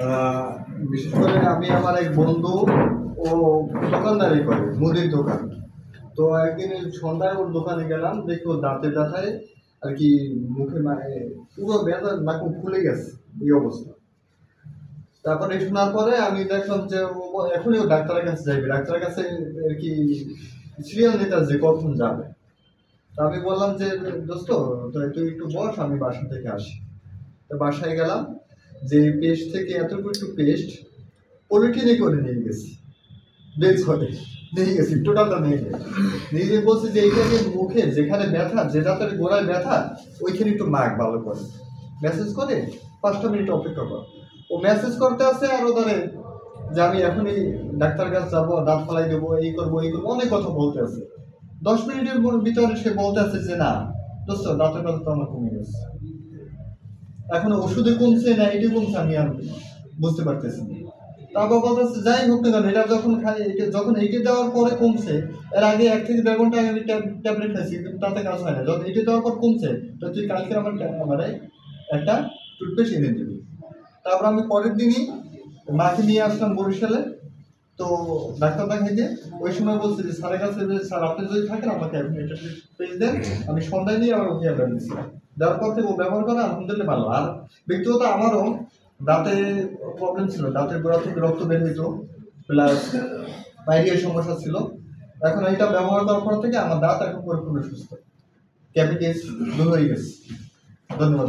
আহ, বিশেষ করে আমি আমার এক বন্ধু ও দোকানদারি করে, মুদির দোকান। তো একদিন সন্ধ্যায় ওর দোকানে গেলাম, দেখি ওর দাঁতে ব্যথায় আর কি মুখে পুরো ব্যথা, নাক মুখ ফুলে গেছে, এই অবস্থা। তারপরে শোনার পরে আমি দেখলাম যে এখনই ও ডাক্তারের কাছে যাইবে, ডাক্তারের কাছে আর কি সিরিয়াল নিতে আসছে কখন যাবে। তা আমি বললাম যে দোস্ত তুই একটু বস, আমি বাসা থেকে আসি। তো বাসায় গেলাম, যে পেস্ট থেকে এতটুকু একটু পেস্ট পলিথিনে করে নিয়ে গেছি, বের করে নিয়ে গেছি, টোটালটা নিয়ে গেছি। নিয়ে গিয়ে বলছি যে এইটাকে মুখে যেখানে ব্যথা, যে দাঁতের গোড়ায় ব্যথা, ওইখানে একটু মাখ ভালো করে, মেসেজ করে 5টা মিনিট অপেক্ষা কর। ও মেসেজ করতে আসে আর ও ধরে যে আমি এখনই ডাক্তার কাছে যাবো, দাঁত ফেলাই দেবো, এই করবো এই করবো, অনেক কথা বলতে আছে। 10 মিনিটের ভিতরে সে বলতে আছে যে না দোস্ত, দাঁতের ব্যথা তো আমার কমে গেছে। এখন ওষুধে কমছে না এটি কমছে আমি আর বুঝতে পারতেছি না। তারপর বলতেছে যাই হোক না কেন, এটা যখন খাই, যখন এইটি দেওয়ার পরে কমছে, এর আগে 1 থেকে 1.5 ঘন্টা আমি ট্যাবলেট খাইছি, কিন্তু তাতে কাজ হয় না। যখন এইটি দেওয়ার পর কমছে, তো তুই কালকে আমার একটা টুথপেস্ট এনে দিবি। তারপর আমি পরের দিনই মাকে নিয়ে আসলাম বরিশালে। তো ডাক্তার দেখাইতে ওই সময় বলছে যে স্যারের কাছে, যে স্যার আপনি যদি থাকেন আমাকে এখন এটা পেজ দেন, আমি সন্ধ্যায় নিয়ে আবার ওকে আবার দিচ্ছি। দেওয়ার পর থেকে ও ব্যবহার করা আলহামদুলিল্লাহ ভালো। আর ব্যক্তিগত আমারও দাঁতে প্রবলেম ছিল, দাঁতের গোড়া থেকে রক্ত বের হইতো, প্লাস পাইরিয়ার সমস্যা ছিল। এখন এটা ব্যবহার করার পর থেকে আমার দাঁত এখন পরিপূর্ণ সুস্থ, ক্যাভিটিস দূর হয়ে গেছে। ধন্যবাদ।